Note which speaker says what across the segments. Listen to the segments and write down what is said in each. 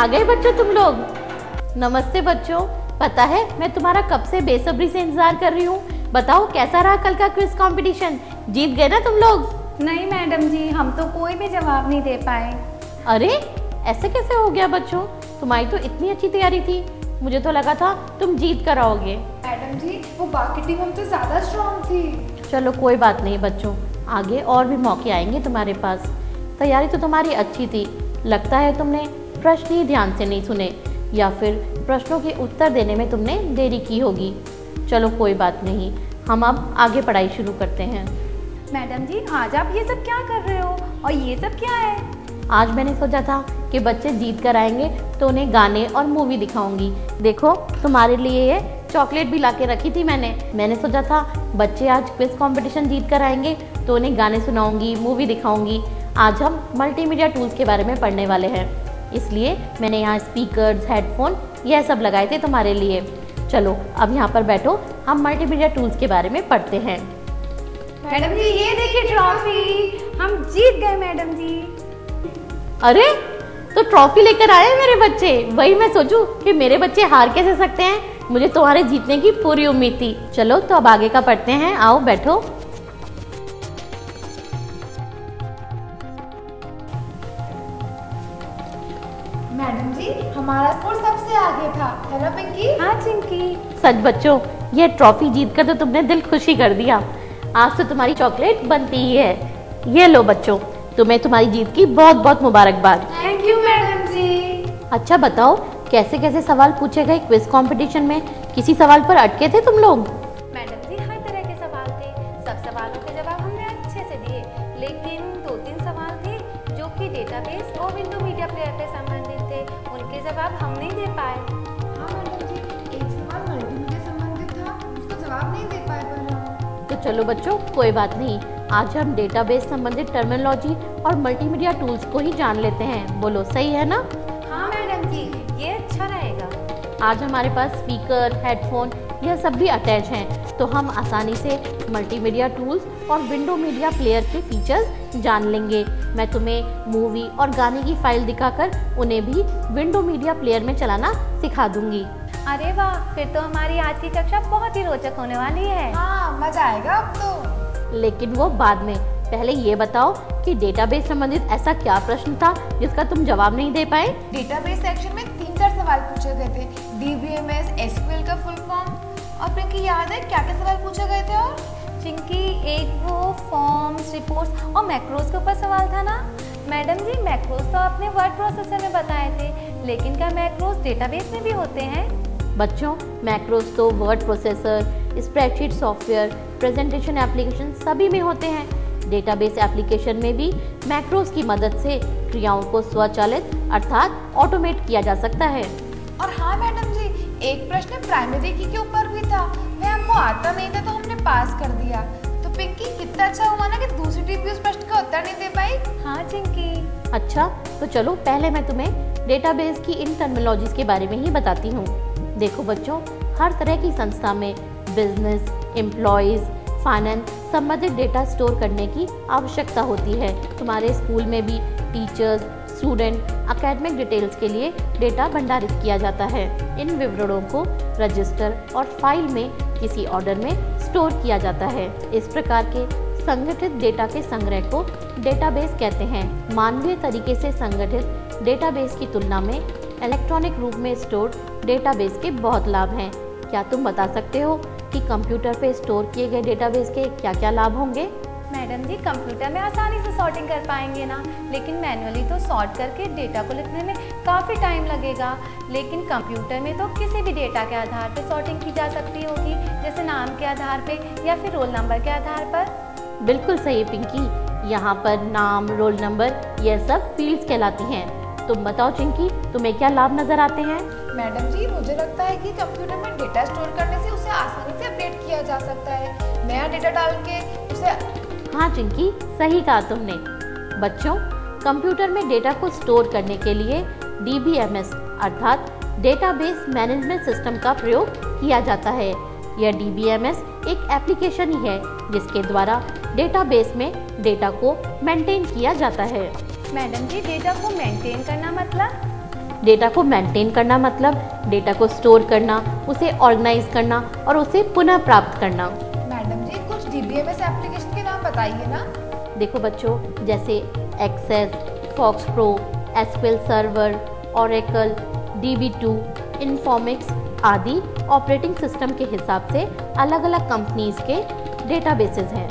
Speaker 1: गए बच्चों तुम लोग। नमस्ते बच्चों, पता है मैं तुम्हारा कब से बेसब्री से इंतजार कर रही हूँ। बताओ कैसा रहा कल का क्विज कंपटीशन, जीत गए ना तुम लोग?
Speaker 2: नहीं मैडम जी, हम तो कोई भी जवाब नहीं दे पाए।
Speaker 1: अरे ऐसे कैसे हो गया बच्चों, तुम्हारी तो इतनी अच्छी तैयारी थी, मुझे तो लगा था तुम जीत कर आओगे।
Speaker 2: मैडम जी वो बाकी टीम हमसे ज़्यादा स्ट्रॉन्ग थी।
Speaker 1: चलो कोई बात नहीं बच्चों, आगे और भी मौके आएंगे तुम्हारे पास। तैयारी तो तुम्हारी अच्छी थी, लगता है तुमने प्रश्न ही ध्यान से नहीं सुने या फिर प्रश्नों के उत्तर देने में तुमने देरी की होगी। चलो कोई बात नहीं, हम अब आगे पढ़ाई शुरू करते हैं।
Speaker 2: मैडम जी आज आप ये सब क्या कर रहे हो और ये सब क्या है?
Speaker 1: आज मैंने सोचा था कि बच्चे जीत कर आएंगे तो उन्हें गाने और मूवी दिखाऊंगी। देखो तुम्हारे लिए ये चॉकलेट भी ला के रखी थी मैंने सोचा था बच्चे आज क्विज कंपटीशन जीत कर आएंगे तो उन्हें गाने सुनाऊंगी, मूवी दिखाऊंगी। आज हम मल्टीमीडिया टूल्स के बारे में पढ़ने वाले हैं, इसलिए मैंने यहाँ स्पीकर्स, हेडफोन यह सब लगाए थे तुम्हारे लिए। चलो अब यहाँ पर बैठो, हम मल्टीमीडिया टूल्स के बारे में पढ़ते हैं।
Speaker 2: मैडम जी ये देखिए ट्रॉफी, हम जीत गए मैडम जी।
Speaker 1: अरे तो ट्रॉफी लेकर आए मेरे बच्चे, वही मैं सोचूं कि मेरे बच्चे हार कैसे सकते हैं, मुझे तुम्हारे जीतने की पूरी उम्मीद थी। चलो तो अब आगे का पढ़ते हैं, आओ बैठो।
Speaker 2: मैडम जी हमारा स्कोर सबसे आगे था, है ना पिंकी? हाँ चिंकी।
Speaker 1: सच बच्चों, यह ट्रॉफी जीतकर तो तुमने दिल खुशी कर दिया। आज तो तुम्हारी चॉकलेट बनती ही है। ये लो बच्चों, तुम्हें तुम्हारी जीत की बहुत बहुत मुबारकबाद।
Speaker 2: थैंक यू मैडम जी।
Speaker 1: अच्छा बताओ कैसे कैसे सवाल पूछे गए क्विज कंपटीशन में, किसी सवाल पर अटके थे तुम लोग?
Speaker 2: मैडम जी हर तरह के सवाल थे, सब सवालों के जवाब हमने अच्छे से दिए, लेकिन 2-3 सवाल थे जो कि डेटाबेस और विंडो मीडिया प्लेयर पे संबंधित थे, उनके जवाब हम नहीं दे पाए। हाँ मैडम जी, एक सवाल मल्टीमीडिया संबंधित था, उसका जवाब नहीं दे पाए पर हम।
Speaker 1: तो चलो बच्चों कोई बात नहीं, आज हम डेटाबेस संबंधित टर्मिनोलॉजी और मल्टीमीडिया टूल्स को ही जान लेते हैं। बोलो सही है ना?
Speaker 2: हाँ मैडम जी ये अच्छा रहेगा।
Speaker 1: आज हमारे पास स्पीकर, हेडफोन यह सब भी अटैच हैं, तो हम आसानी से मल्टीमीडिया टूल्स और विंडो मीडिया प्लेयर के फीचर्स जान लेंगे। मैं तुम्हें मूवी और गाने की फाइल दिखाकर उन्हें भी विंडो मीडिया प्लेयर में चलाना सिखा दूंगी।
Speaker 2: अरे वाह, फिर तो हमारी आज की कक्षा बहुत ही रोचक होने वाली है। हाँ मजा आएगा अब तो।
Speaker 1: लेकिन वो बाद में, पहले ये बताओ कि डेटाबेस संबंधित ऐसा क्या प्रश्न था जिसका तुम जवाब नहीं दे पाए?
Speaker 2: डेटाबेस सेक्शन में 3-4 सवाल पूछे गए थे, DBMS, SQL का फुल फॉर्म, और पिंकी याद है क्या क्या सवाल पूछे गए थे? और चिंकी एक वो फॉर्म्स, रिपोर्ट्स और मैक्रोस के ऊपर सवाल था ना? मैडम जी मैक्रोस तो आपने वर्ड प्रोसेसर में बताए थे, लेकिन क्या मैक्रोस डेटाबेस में भी होते हैं?
Speaker 1: बच्चों मैक्रोस तो word processor, spreadsheet software, presentation application सभी में होते हैं। डेटाबेस एप्लीकेशन में भी मैक्रोस की मदद से क्रियाओं को स्वचालित अर्थात ऑटोमेट किया जा सकता है।
Speaker 2: और हाँ मैडम जी, एक प्रश्न प्राइमरी की के ऊपर भी था, वह हमको आता नहीं था तो हमने पास कर दिया। तो पिंकी कितना अच्छा हुआ ना कि दूसरी टीम भी उस प्रश्न का उत्तर नहीं दे पाई। हाँ चिंकी।
Speaker 1: अच्छा तो चलो पहले मैं तुम्हें डेटाबेस की इन टर्मिनोलॉजीज के बारे में ही बताती हूँ। देखो बच्चों, हर तरह की संस्था में बिजनेस, एम्प्लॉयज़, फाइनेंस संबंधित डेटा स्टोर करने की आवश्यकता होती है। तुम्हारे स्कूल में भी टीचर्स, स्टूडेंट, एकेडमिक डिटेल्स के लिए डेटा भंडारित किया जाता है। इन विवरणों को रजिस्टर और फाइल में किसी ऑर्डर में स्टोर किया जाता है। इस प्रकार के संगठित डेटा के संग्रह को डेटाबेस कहते हैं। मानवीय तरीके से संगठित डेटाबेस की तुलना में इलेक्ट्रॉनिक रूप में स्टोर डेटाबेस के बहुत लाभ हैं। क्या तुम बता सकते हो कि कंप्यूटर पे स्टोर किए गए डेटाबेस के क्या क्या लाभ होंगे?
Speaker 2: मैडम जी कंप्यूटर में आसानी से सॉर्टिंग कर पाएंगे ना, लेकिन मैनुअली तो सॉर्ट करके डेटा को लिखने में काफ़ी टाइम लगेगा। लेकिन कंप्यूटर में तो किसी भी डेटा के आधार पर सॉर्टिंग की जा सकती होगी, जैसे नाम के आधार पे या फिर रोल नंबर के आधार पर।
Speaker 1: बिल्कुल सही पिंकी, यहाँ पर नाम, रोल नंबर यह सब फील्ड्स कहलाती हैं। तुम बताओ चिंकी, तुम्हें क्या लाभ नजर आते हैं?
Speaker 2: मैडम जी मुझे लगता है कि कंप्यूटर में डेटा स्टोर करने से उसे आसानी से अपडेट किया जा सकता है, नया डेटा डाल के उसे।
Speaker 1: हाँ चिंकी सही कहा तुमने। बच्चों कंप्यूटर में डेटा को स्टोर करने के लिए DBMS अर्थात डेटाबेस मैनेजमेंट सिस्टम का प्रयोग किया जाता है। यह DBMS एक एप्लीकेशन ही है जिसके द्वारा डेटाबेस में डेटा को मेंटेन किया जाता है।
Speaker 2: मैडम जी डेटा को मेंटेन करना मतलब?
Speaker 1: डेटा को मेंटेन करना मतलब डेटा को स्टोर करना, उसे ऑर्गेनाइज करना और उसे पुनः प्राप्त करना।
Speaker 2: मैडम जी कुछ DBMS एप्लीकेशन के नाम बताइए ना।
Speaker 1: देखो बच्चों, जैसे Access, FoxPro, SQL Server, Oracle, DB2, Informix आदि ऑपरेटिंग सिस्टम के हिसाब से अलग अलग कंपनीज के डेटाबेसेस हैं।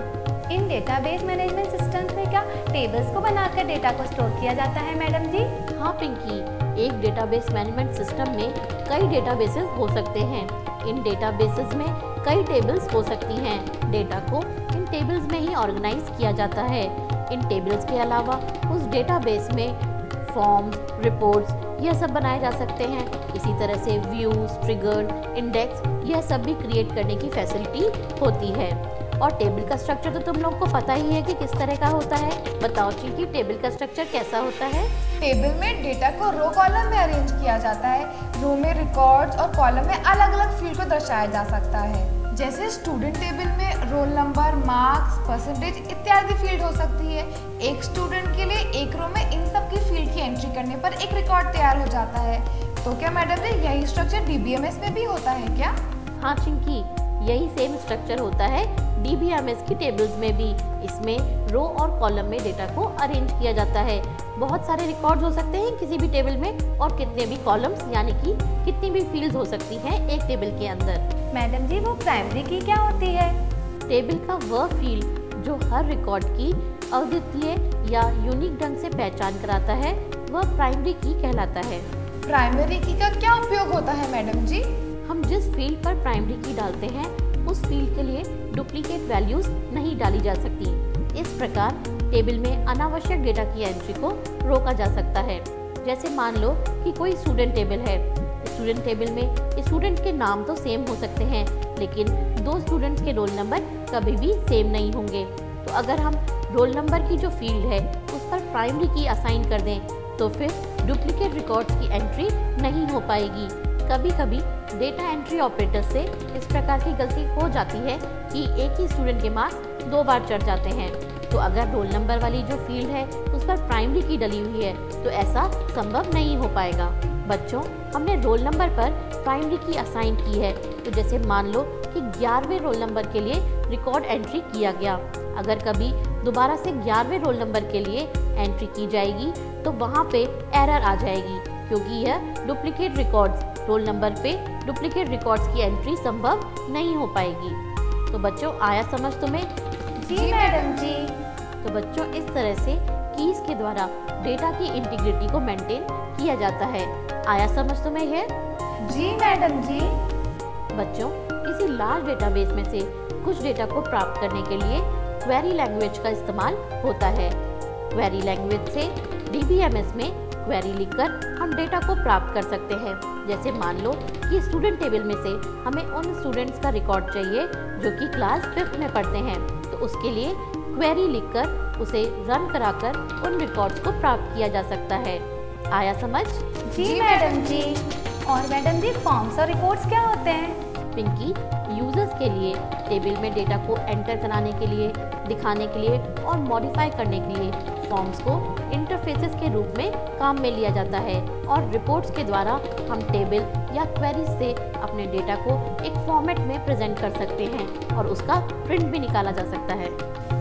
Speaker 3: इन डेटाबेस मैनेजमेंट सिस्टम्स में क्या टेबल्स को बनाकर डेटा को स्टोर किया जाता है मैडम जी?
Speaker 1: हाँ पिंकी, एक डेटाबेस मैनेजमेंट सिस्टम में कई डेटाबेसेस हो सकते हैं। इन डेटाबेसेस में कई टेबल्स हो सकती हैं। डेटा को इन टेबल्स में ही ऑर्गेनाइज किया जाता है। इन टेबल्स के अलावा उस डेटाबेस में फॉर्म्स, रिपोर्ट्स यह सब बनाए जा सकते हैं। इसी तरह से व्यूज, ट्रिगर, इंडेक्स यह सब भी क्रिएट करने की फैसिलिटी होती है। और टेबल का स्ट्रक्चर तो तुम लोग को पता ही है कि किस तरह का होता है। बताओ चिंकी, टेबल का स्ट्रक्चर कैसा होता है?
Speaker 2: टेबल में डेटा को रो कॉलम में अरेंज किया जाता है। रो में रिकॉर्ड्स और कॉलम में अलग अलग फील्ड को दर्शाया जा सकता है। जैसे स्टूडेंट टेबल में रोल नंबर, मार्क्स, परसेंटेज इत्यादि फील्ड हो सकती है। एक स्टूडेंट के लिए एक रो में इन सब की फील्ड की एंट्री करने पर एक रिकॉर्ड तैयार हो जाता है। तो क्या मैडम जी यही स्ट्रक्चर DBMS में भी होता है क्या?
Speaker 1: हाँ चिंकी, यही सेम स्ट्रक्चर होता है DBMS की टेबल्स में भी। इसमें रो और कॉलम में डेटा को अरेंज किया जाता है। बहुत सारे रिकॉर्ड्स हो सकते हैं किसी भी टेबल में और कितने भी कॉलम्स यानी कि कितनी भी फील्ड्स हो सकती हैं एक टेबल के अंदर।
Speaker 3: मैडम जी वो प्राइमरी की क्या होती है?
Speaker 1: टेबल का वह फील्ड जो हर रिकॉर्ड की अद्वितीय या यूनिक ढंग से पहचान कराता है वह प्राइमरी की कहलाता है।
Speaker 2: प्राइमरी की का क्या उपयोग होता है मैडम जी?
Speaker 1: हम जिस फील्ड पर प्राइमरी की डालते हैं उस फील्ड के लिए डुप्लीकेट वैल्यूज नहीं डाली जा सकती। इस प्रकार टेबल में अनावश्यक डेटा की एंट्री को रोका जा सकता है। जैसे मान लो कि कोई स्टूडेंट टेबल है। स्टूडेंट टेबल में स्टूडेंट के नाम तो सेम हो सकते हैं लेकिन दो स्टूडेंट्स के रोल नंबर कभी भी सेम नहीं होंगे। तो अगर हम रोल नंबर की जो फील्ड है उस पर प्राइमरी की असाइन कर दें तो फिर डुप्लीकेट रिकॉर्ड्स की एंट्री नहीं हो पाएगी। कभी कभी डेटा एंट्री ऑपरेटर से इस प्रकार की गलती हो जाती है कि एक ही स्टूडेंट के मार्क्स 2 बार चढ़ जाते हैं। तो अगर रोल नंबर वाली जो फील्ड है उस पर प्राइमरी की डली हुई है तो ऐसा संभव नहीं हो पाएगा। बच्चों, हमने रोल नंबर पर प्राइमरी की असाइन की है। तो जैसे मान लो कि 11वें रोल नंबर के लिए रिकॉर्ड एंट्री किया गया। अगर कभी दोबारा से 11वें रोल नंबर के लिए एंट्री की जाएगी तो वहाँ पे एरर आ जाएगी क्योंकि यह डुप्लीकेट रिकॉर्ड्स, रोल नंबर पे डुप्लीकेट रिकॉर्ड्स की एंट्री संभव नहीं हो पाएगी। तो बच्चों आया समझ तुम्हें?
Speaker 3: जी मैडम जी।
Speaker 1: तो बच्चों इस तरह से कीज के द्वारा डेटा की इंटीग्रिटी को मेंटेन किया जाता है। आया समझ तुम्हें है?
Speaker 3: जी मैडम जी।
Speaker 1: बच्चों किसी लार्ज डेटाबेस में से कुछ डेटा को प्राप्त करने के लिए क्वेरी लैंग्वेज का इस्तेमाल होता है। क्वेरी लैंग्वेज से DBMS में क्वेरी लिखकर हम डेटा को प्राप्त कर सकते हैं। जैसे मान लो कि स्टूडेंट टेबल में से हमें उन स्टूडेंट्स का रिकॉर्ड चाहिए जो कि क्लास 5th में पढ़ते हैं। तो उसके लिए क्वेरी लिखकर उसे रन कराकर उन रिकॉर्ड्स को प्राप्त किया जा सकता है। आया समझ?
Speaker 3: जी मैडम जी। और मैडम जी फॉर्म्स और रिपोर्ट्स क्या होते हैं?
Speaker 1: पिंकी, यूजर्स के लिए टेबल में डेटा को एंटर कराने के लिए, दिखाने के लिए और मॉडिफाई करने के लिए फॉर्म्स को इंटरफेसेस के रूप में काम में लिया जाता है। और रिपोर्ट्स के द्वारा हम टेबल या क्वेरीज से अपने डेटा को एक फॉर्मेट में प्रेजेंट कर सकते हैं और उसका प्रिंट भी निकाला जा सकता है।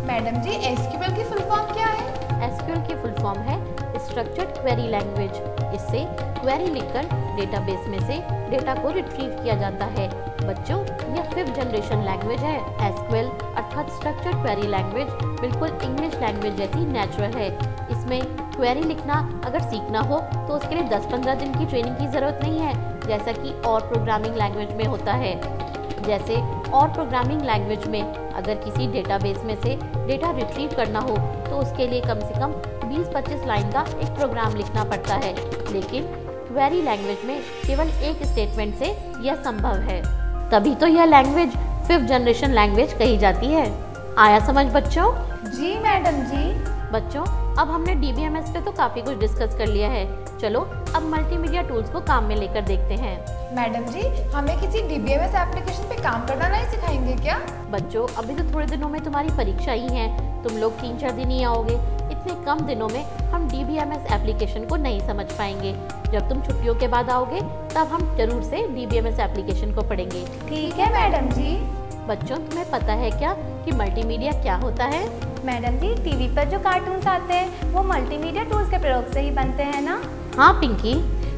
Speaker 2: मैडम जी SQL की फुल फॉर्म क्या है?
Speaker 1: SQL की फुल फॉर्म है स्ट्रक्चर्ड क्वेरी लैंग्वेज। इससे क्वेरी लिखकर डेटाबेस में से डेटा को रिट्रीव किया जाता है। बच्चों यह 5th जनरेशन लैंग्वेज है। SQL अर्थात स्ट्रक्चर्ड क्वेरी लैंग्वेज बिल्कुल इंग्लिश लैंग्वेज जैसी नेचुरल है। इसमें क्वेरी लिखना अगर सीखना हो तो उसके लिए 10-15 दिन की ट्रेनिंग की ज़रूरत नहीं है जैसा कि और प्रोग्रामिंग लैंग्वेज में होता है। जैसे और प्रोग्रामिंग लैंग्वेज में अगर किसी डेटाबेस में से डेटा रिट्रीव करना हो तो उसके लिए कम से कम 20-25 लाइन का एक प्रोग्राम लिखना पड़ता है, लेकिन क्वेरी लैंग्वेज में केवल एक स्टेटमेंट से यह संभव है। तभी तो यह लैंग्वेज 5th जनरेशन लैंग्वेज कही जाती है। आया समझ बच्चों?
Speaker 3: जी मैडम जी।
Speaker 1: बच्चों अब हमने DBMS पे तो काफ़ी कुछ डिस्कस कर लिया है। चलो अब मल्टीमीडिया टूल्स को काम में लेकर देखते हैं।
Speaker 2: मैडम जी हमें किसी DBMS एप्लीकेशन पे काम करना नहीं सिखाएंगे क्या?
Speaker 1: बच्चों अभी तो थोड़े दिनों में तुम्हारी परीक्षा ही है, तुम लोग 3-4 दिन ही आओगे। इतने इतने कम दिनों में हम DBMS एप्लीकेशन को नहीं समझ पाएंगे। जब तुम छुट्टियों के बाद आओगे तब हम जरूर से DBMS एप्लीकेशन को पढ़ेंगे।
Speaker 3: ठीक है मैडम जी।
Speaker 1: बच्चों, तुम्हें पता है क्या कि मल्टीमीडिया क्या होता है?
Speaker 3: मैडम जी, टीवी पर जो कार्टून्स आते हैं वो मल्टीमीडिया टूल्स के प्रयोग से ही बनते हैं ना?
Speaker 1: हाँ पिंकी।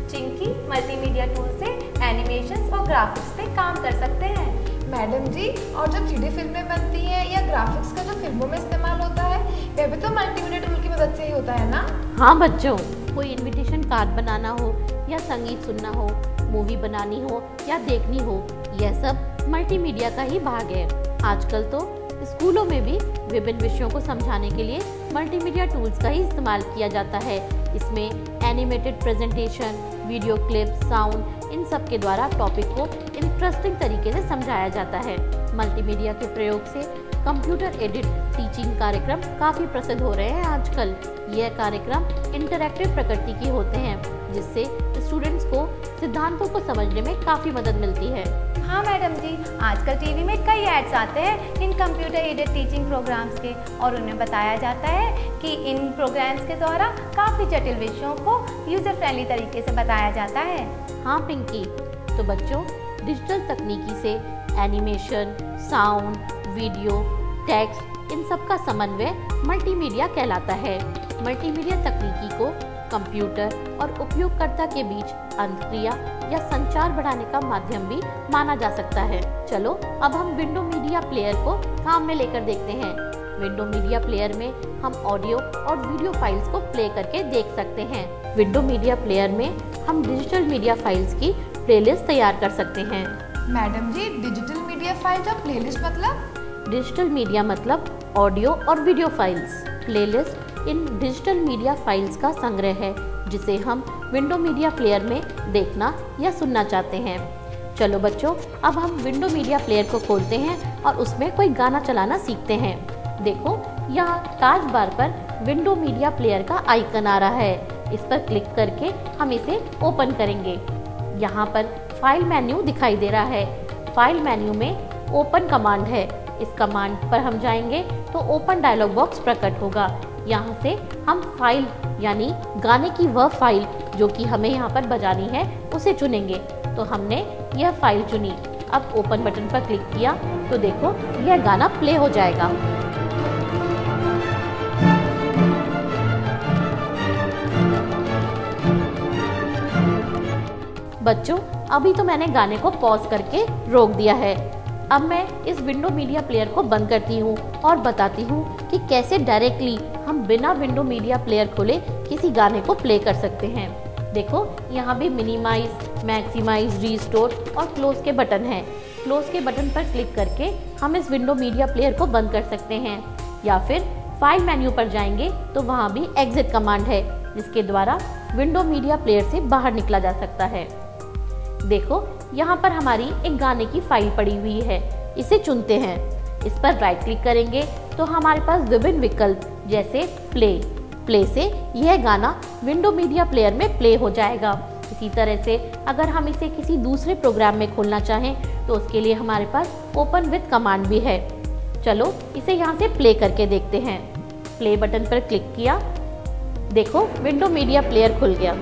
Speaker 3: चिंकी, मल्टीमीडिया टूल से एनिमेशंस और ग्राफिक्स पे काम कर सकते हैं।
Speaker 2: मैडम जी, और जो 3D फिल्में बनती हैं या ग्राफिक्स का जो फिल्मों में इस्तेमाल होता है वह भी तो मल्टीमीडिया टूल की मदद से ही होता है ना?
Speaker 1: हाँ बच्चों, कोई इनविटेशन कार्ड बनाना हो या संगीत सुनना हो, मूवी बनानी हो या देखनी हो, यह सब मल्टीमीडिया का ही भाग है। आजकल तो स्कूलों में भी विभिन्न विषयों को समझाने के लिए मल्टीमीडिया टूल्स का ही इस्तेमाल किया जाता है। इसमें animated presentation, video clip, sound, इन सब के द्वारा टॉपिक को इंटरेस्टिंग तरीके से समझाया जाता है। मल्टीमीडिया के प्रयोग से कंप्यूटर एडेड टीचिंग कार्यक्रम काफ़ी प्रसिद्ध हो रहे हैं आजकल। यह कार्यक्रम इंटरैक्टिव प्रकृति के होते हैं, जिससे स्टूडेंट्स को सिद्धांतों को समझने में काफ़ी मदद मिलती है।
Speaker 3: हाँ मैडम जी, आजकल टीवी में कई एड्स आते हैं इन कंप्यूटर एडेड टीचिंग प्रोग्राम्स के, और उन्हें बताया जाता है कि इन प्रोग्राम्स के द्वारा काफ़ी जटिल विषयों को यूज़र फ्रेंडली तरीके से बताया जाता है।
Speaker 1: हाँ पिंकी, तो बच्चों, डिजिटल तकनीकी से एनिमेशन, साउंड, वीडियो, टेक्स्ट, इन सब का समन्वय मल्टीमीडिया कहलाता है। मल्टीमीडिया तकनीकी को कंप्यूटर और उपयोगकर्ता के बीच अंतक्रिया या संचार बढ़ाने का माध्यम भी माना जा सकता है। चलो अब हम विंडो मीडिया प्लेयर को काम में लेकर देखते हैं। विंडो मीडिया प्लेयर में हम ऑडियो और वीडियो फाइल्स को प्ले करके देख सकते हैं। विंडो मीडिया प्लेयर में हम डिजिटल मीडिया फाइल्स की प्लेलिस्ट तैयार कर सकते हैं।
Speaker 2: मैडम जी, डिजिटल मीडिया फाइल और प्लेलिस्ट मतलब?
Speaker 1: डिजिटल मीडिया मतलब ऑडियो और वीडियो फाइल्स। प्लेलिस्ट इन डिजिटल मीडिया फाइल्स का संग्रह है, जिसे हम विंडो मीडिया प्लेयर में देखना या सुनना चाहते हैं। चलो बच्चों, अब हम विंडो मीडिया प्लेयर को खोलते हैं और उसमें कोई गाना चलाना सीखते हैं। देखो, यहाँ टास्क बार पर विंडो मीडिया प्लेयर का आइकन आ रहा है। इस पर क्लिक करके हम इसे ओपन करेंगे। यहाँ पर फाइल मेन्यू दिखाई दे रहा है। फाइल मेन्यू में ओपन कमांड है। इस कमांड पर हम जाएंगे तो ओपन डायलॉग बॉक्स प्रकट होगा। यहाँ से हम फाइल यानी गाने की वह फाइल जो कि हमें यहाँ पर बजानी है उसे चुनेंगे। तो हमने यह फाइल चुनी। अब ओपन बटन पर क्लिक किया तो देखो यह गाना प्ले हो जाएगा। बच्चों, अभी तो मैंने गाने को पॉज करके रोक दिया है। अब मैं इस विंडो मीडिया प्लेयर को बंद करती हूँ और बताती हूँ कि कैसे डायरेक्टली हम बिना विंडो मीडिया प्लेयर खोले किसी गाने को प्ले कर सकते हैं। देखो, यहाँ भी मिनिमाइज, मैक्सिमाइज, रीस्टोर और क्लोज के बटन हैं। क्लोज के बटन पर क्लिक करके हम इस विंडो मीडिया प्लेयर को बंद कर सकते हैं, या फिर फाइल मेन्यू पर जाएंगे तो वहाँ भी एग्जिट कमांड है, जिसके द्वारा विंडो मीडिया प्लेयर से बाहर निकला जा सकता है। देखो, यहाँ पर हमारी एक गाने की फाइल पड़ी हुई है। इसे चुनते हैं। इस पर राइट क्लिक करेंगे तो हमारे पास विभिन्न विकल्प जैसे प्ले से यह गाना विंडो मीडिया प्लेयर में प्ले हो जाएगा। इसी तरह से अगर हम इसे किसी दूसरे प्रोग्राम में खोलना चाहें तो उसके लिए हमारे पास ओपन विद कमांड भी है। चलो इसे यहाँ से प्ले करके देखते हैं। प्ले बटन पर क्लिक किया, देखो विंडो मीडिया प्लेयर खुल गया।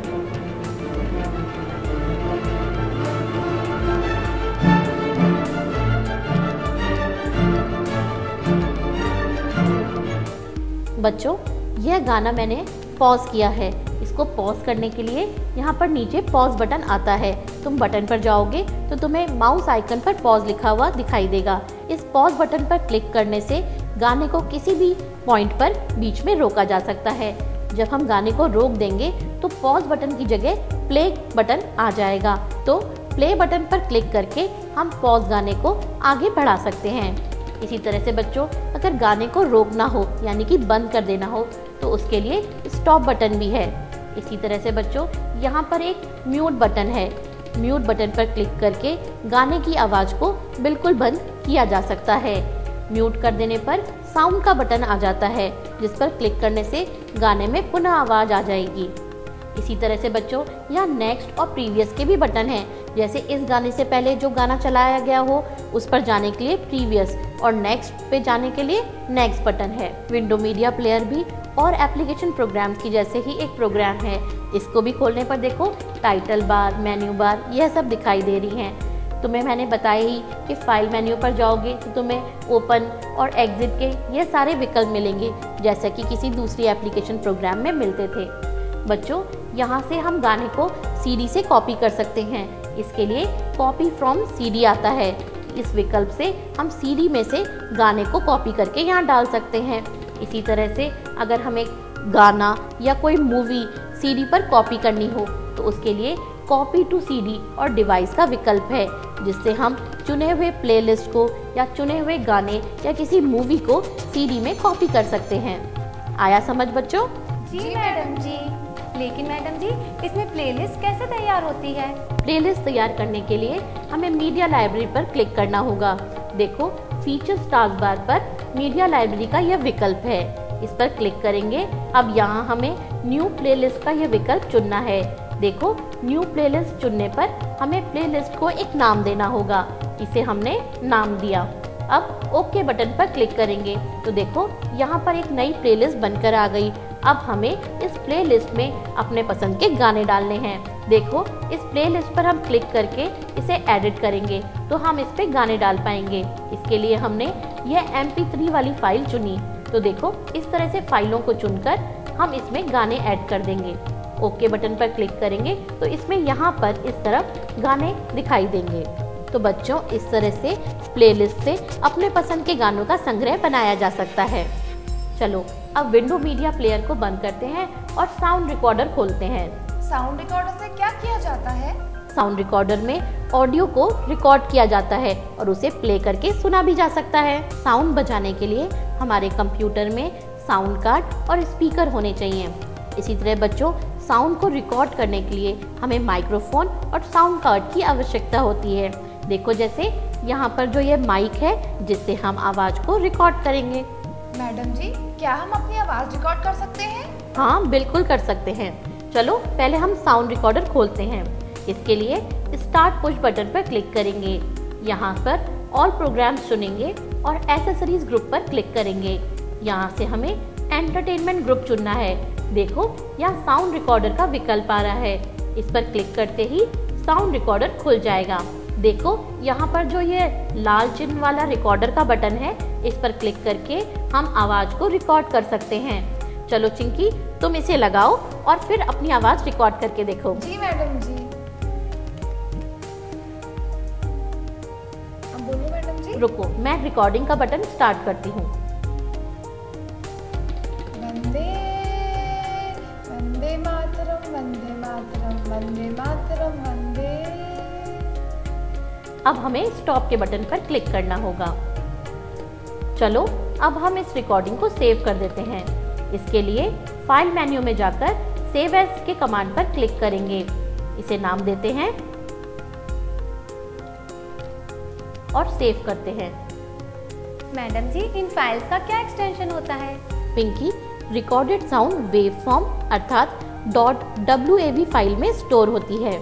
Speaker 1: बच्चों, यह गाना मैंने पॉज किया है। इसको पॉज करने के लिए यहाँ पर नीचे पॉज बटन आता है। तुम बटन पर जाओगे तो तुम्हें माउस आइकन पर पॉज लिखा हुआ दिखाई देगा। इस पॉज बटन पर क्लिक करने से गाने को किसी भी पॉइंट पर बीच में रोका जा सकता है। जब हम गाने को रोक देंगे तो पॉज बटन की जगह प्ले बटन आ जाएगा। तो प्ले बटन पर क्लिक करके हम पॉज गाने को आगे बढ़ा सकते हैं। इसी तरह से बच्चों, अगर गाने को रोकना हो यानी कि बंद कर देना हो तो उसके लिए स्टॉप बटन भी है। इसी तरह से बच्चों, यहाँ पर एक म्यूट बटन है। म्यूट बटन पर क्लिक करके गाने की आवाज़ को बिल्कुल बंद किया जा सकता है। म्यूट कर देने पर साउंड का बटन आ जाता है, जिस पर क्लिक करने से गाने में पुनः आवाज़ आ जाएगी। इसी तरह से बच्चों, यहाँ नेक्स्ट और प्रीवियस के भी बटन हैं। जैसे इस गाने से पहले जो गाना चलाया गया हो उस पर जाने के लिए प्रीवियस और नेक्स्ट पे जाने के लिए नेक्स्ट बटन है। विंडो मीडिया प्लेयर भी और एप्लीकेशन प्रोग्राम्स की जैसे ही एक प्रोग्राम है। इसको भी खोलने पर देखो टाइटल बार, मेन्यू बार यह सब दिखाई दे रही हैं। तुम्हें मैंने बताया ही कि फाइल मेन्यू पर जाओगे तो तुम्हें ओपन और एग्जिट के ये सारे विकल्प मिलेंगे जैसे कि किसी दूसरी एप्लीकेशन प्रोग्राम में मिलते थे। बच्चों, यहाँ से हम गाने को सीडी से कॉपी कर सकते हैं। इसके लिए कॉपी फ्रॉम सीडी आता है। इस विकल्प से हम सीडी में से गाने को कॉपी करके यहाँ डाल सकते हैं। इसी तरह से अगर हमें गाना या कोई मूवी सीडी पर कॉपी करनी हो तो उसके लिए कॉपी टू सीडी और डिवाइस का विकल्प है, जिससे हम चुने हुए प्लेलिस्ट को या चुने हुए गाने या किसी मूवी को सीडी में कॉपी कर सकते हैं। आया समझ बच्चों?
Speaker 3: जी मैडम जी। लेकिन मैडम जी, इसमें प्लेलिस्ट कैसे तैयार होती है?
Speaker 1: प्लेलिस्ट तैयार करने के लिए हमें मीडिया लाइब्रेरी पर क्लिक करना होगा। देखो फीचर्स टास्क बार पर मीडिया लाइब्रेरी का यह विकल्प है, इस पर क्लिक करेंगे। अब यहाँ हमें न्यू प्लेलिस्ट का यह विकल्प चुनना है। देखो न्यू प्लेलिस्ट चुनने पर हमें प्लेलिस्ट को एक नाम देना होगा। इसे हमने नाम दिया। अब ओके बटन पर क्लिक करेंगे तो देखो यहाँ पर एक नई प्लेलिस्ट बनकर आ गई। अब हमें इस प्लेलिस्ट में अपने पसंद के गाने डालने हैं। देखो इस प्लेलिस्ट पर हम क्लिक करके इसे एडिट करेंगे तो हम इस पे गाने डाल पाएंगे। इसके लिए हमने यह MP3 वाली फाइल चुनी। तो देखो इस तरह से फाइलों को चुनकर हम इसमें गाने ऐड कर देंगे। ओके बटन पर क्लिक करेंगे तो इसमें यहाँ पर इस तरफ गाने दिखाई देंगे। तो बच्चों, इस तरह से प्लेलिस्ट से अपने पसंद के गानों का संग्रह बनाया जा सकता है। चलो अब विंडो मीडिया प्लेयर को बंद करते हैं और साउंड रिकॉर्डर खोलते हैं।
Speaker 2: साउंड रिकॉर्डर से क्या किया जाता है?
Speaker 1: साउंड रिकॉर्डर में ऑडियो को रिकॉर्ड किया जाता है और उसे प्ले करके सुना भी जा सकता है। साउंड बजाने के लिए हमारे कंप्यूटर में साउंड कार्ड और स्पीकर होने चाहिए। इसी तरह बच्चों, साउंड को रिकॉर्ड करने के लिए हमें माइक्रोफोन और साउंड कार्ड की आवश्यकता होती है। देखो जैसे यहाँ पर जो ये माइक है जिससे हम आवाज़ को रिकॉर्ड करेंगे।
Speaker 2: मैडम जी, क्या हम अपनी आवाज़ रिकॉर्ड कर सकते हैं?
Speaker 1: हाँ, बिल्कुल कर सकते हैं। चलो पहले हम साउंड रिकॉर्डर खोलते हैं। इसके लिए स्टार्ट पुश बटन पर क्लिक करेंगे। यहाँ पर ऑल प्रोग्राम्स चुनेंगे और एसेसरीज ग्रुप पर क्लिक करेंगे। यहाँ से हमें एंटरटेनमेंट ग्रुप चुनना है। देखो यहाँ साउंड रिकॉर्डर का विकल्प आ रहा है। इस पर क्लिक करते ही साउंड रिकॉर्डर खुल जाएगा। देखो यहाँ पर जो ये लाल चिन्ह वाला रिकॉर्डर का बटन है, इस पर क्लिक करके हम आवाज़ को रिकॉर्ड कर सकते हैं। चलो चिंकी, तुम इसे लगाओ और फिर अपनी आवाज़ रिकॉर्ड करके देखो।
Speaker 2: जी मैडम जी। अब बोलो मैडम जी।
Speaker 1: रुको, मैं रिकॉर्डिंग का बटन स्टार्ट करती हूँ।
Speaker 2: वंदे वंदे मातरम, वंदे मातरम, वंदे मातरम, वंदे।
Speaker 1: अब हमें स्टॉप के बटन पर क्लिक करना होगा। चलो अब हम इस रिकॉर्डिंग को सेव कर देते हैं। इसके लिए फाइल मेन्यू में जाकर सेव एज के कमांड पर क्लिक करेंगे। इसे नाम देते हैं और सेव करते हैं।
Speaker 3: मैडम जी, इन फाइल्स का क्या एक्सटेंशन होता है?
Speaker 1: Pinky, recorded sound wave form अर्थात .wav फाइल में स्टोर होती है।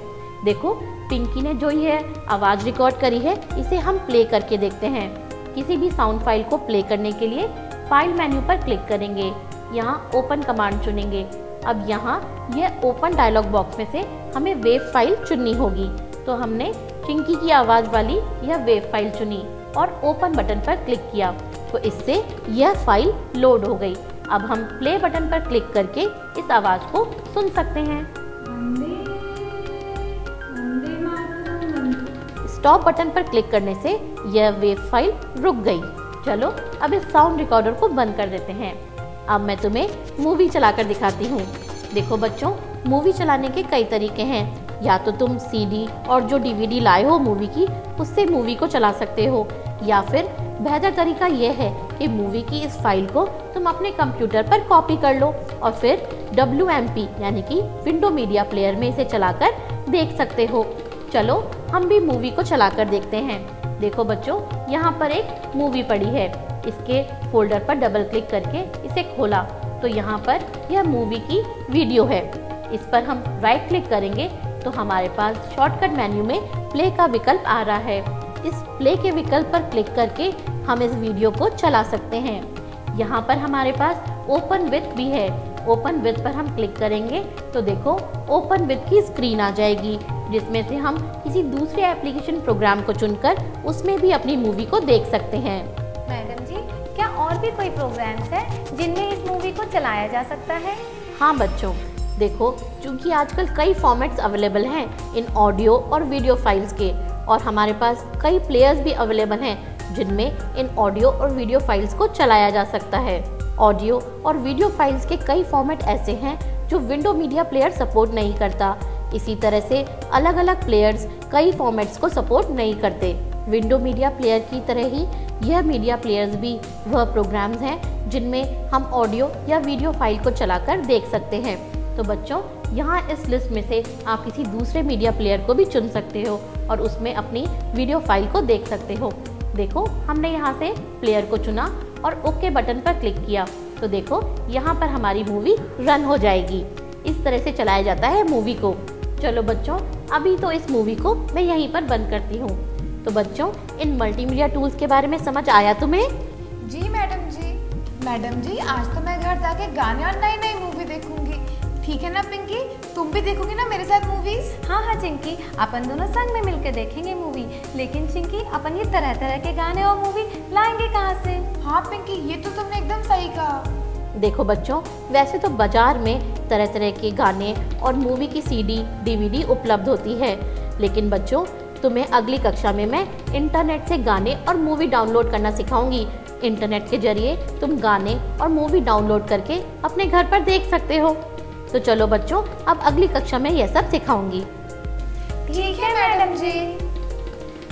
Speaker 1: देखो पिंकी ने जो ये आवाज़ रिकॉर्ड करी है इसे हम प्ले करके देखते हैं। किसी भी साउंड फाइल को प्ले करने के लिए फाइल मेन्यू पर क्लिक करेंगे। यहाँ ओपन कमांड चुनेंगे। अब यहाँ यह ओपन डायलॉग बॉक्स में से हमें वेव फाइल चुननी होगी। तो हमने चिंकी की आवाज़ वाली यह वेव फाइल चुनी और ओपन बटन पर क्लिक किया तो इससे यह फाइल लोड हो गई। अब हम प्ले बटन पर क्लिक करके इस आवाज़ को सुन सकते हैं। स्टॉप बटन पर क्लिक करने से यह वेव फाइल रुक गई। चलो अब इस साउंड रिकॉर्डर को बंद कर देते हैं। अब मैं तुम्हें मूवी चलाकर दिखाती हूँ। देखो बच्चों, मूवी चलाने के कई तरीके हैं। या तो तुम CD और जो DVD लाए हो मूवी की, उससे मूवी को चला सकते हो, या फिर बेहतर तरीका यह है कि मूवी की इस फाइल को तुम अपने कंप्यूटर पर कॉपी कर लो और फिर WMP यानी कि विंडो मीडिया प्लेयर में इसे चलाकर देख सकते हो। चलो हम भी मूवी को चलाकर देखते हैं। देखो बच्चों, यहाँ पर एक मूवी पड़ी है। इसके फोल्डर पर डबल क्लिक करके इसे खोला तो यहाँ पर यह मूवी की वीडियो है। इस पर हम राइट क्लिक करेंगे तो हमारे पास शॉर्टकट मेन्यू में प्ले का विकल्प आ रहा है। इस प्ले के विकल्प पर क्लिक करके हम इस वीडियो को चला सकते हैं। यहाँ पर हमारे पास ओपन विथ भी है। ओपन विथ पर हम क्लिक करेंगे तो देखो ओपन विथ की स्क्रीन आ जाएगी, जिसमें से हम किसी दूसरे एप्लीकेशन प्रोग्राम को चुनकर उसमें भी अपनी मूवी को देख सकते हैं।
Speaker 3: मैडम जी, क्या और भी कोई प्रोग्राम्स हैं जिनमें इस मूवी को चलाया जा सकता है?
Speaker 1: हाँ बच्चों, देखो क्योंकि आजकल कई फॉर्मेट्स अवेलेबल हैं इन ऑडियो और वीडियो फाइल्स के, और हमारे पास कई प्लेयर्स भी अवेलेबल हैं जिनमें इन ऑडियो और वीडियो फाइल्स को चलाया जा सकता है। ऑडियो और वीडियो फाइल्स के कई फॉर्मेट ऐसे हैं जो विंडो मीडिया प्लेयर सपोर्ट नहीं करता। इसी तरह से अलग अलग प्लेयर्स कई फॉर्मेट्स को सपोर्ट नहीं करते। विंडो मीडिया प्लेयर की तरह ही यह मीडिया प्लेयर्स भी वह प्रोग्राम्स हैं जिनमें हम ऑडियो या वीडियो फाइल को चलाकर देख सकते हैं। तो बच्चों, यहाँ इस लिस्ट में से आप किसी दूसरे मीडिया प्लेयर को भी चुन सकते हो और उसमें अपनी वीडियो फाइल को देख सकते हो। देखो, हमने यहाँ से प्लेयर को चुना और ओके बटन पर क्लिक किया तो देखो यहाँ पर हमारी मूवी रन हो जाएगी। इस तरह से चलाया जाता है मूवी को। चलो बच्चों, अभी तो इस मूवी को मैं यहीं पर बंद करती हूँ। तो बच्चों, इन मल्टीमीडिया टूल्स के बारे में समझ आया तुम्हें?
Speaker 2: जी मैडम जी। मैडम जी, आज तो मैं घर जाके गाने और नई नई मूवी देखूंगी। ठीक है ना पिंकी, तुम भी देखोगी ना मेरे साथ मूवीज?
Speaker 3: हाँ हाँ चिंकी, अपन दोनों संग में मिलकर देखेंगे मूवी। लेकिन चिंकी, अपन ये तरह तरह के गाने और मूवी लाएंगे कहाँ से?
Speaker 2: हाँ पिंकी, ये तो तुमने एकदम सही कहा।
Speaker 1: देखो बच्चों, वैसे तो बाजार में तरह तरह के गाने और मूवी की CD, DVD उपलब्ध होती है, लेकिन बच्चों तुम्हें अगली कक्षा में मैं इंटरनेट से गाने और मूवी डाउनलोड करना सिखाऊंगी। इंटरनेट के जरिए तुम गाने और मूवी डाउनलोड करके अपने घर पर देख सकते हो। तो चलो बच्चों, अब अगली कक्षा में यह सब सिखाऊंगी।
Speaker 2: ठीक है मैडम जी।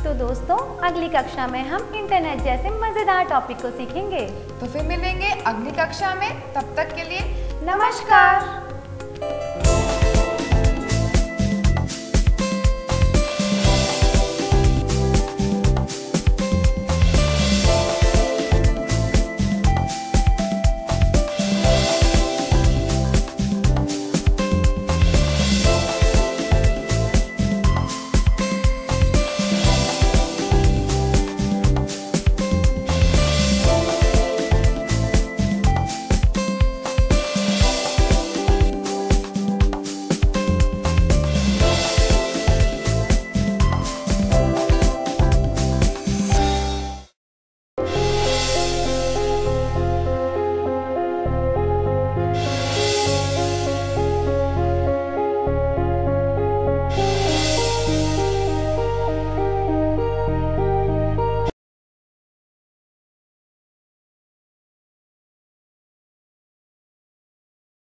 Speaker 3: तो दोस्तों, अगली कक्षा में हम इंटरनेट जैसे मजेदार टॉपिक को सीखेंगे।
Speaker 2: तो फिर मिलेंगे अगली कक्षा में, तब तक के लिए नमस्कार।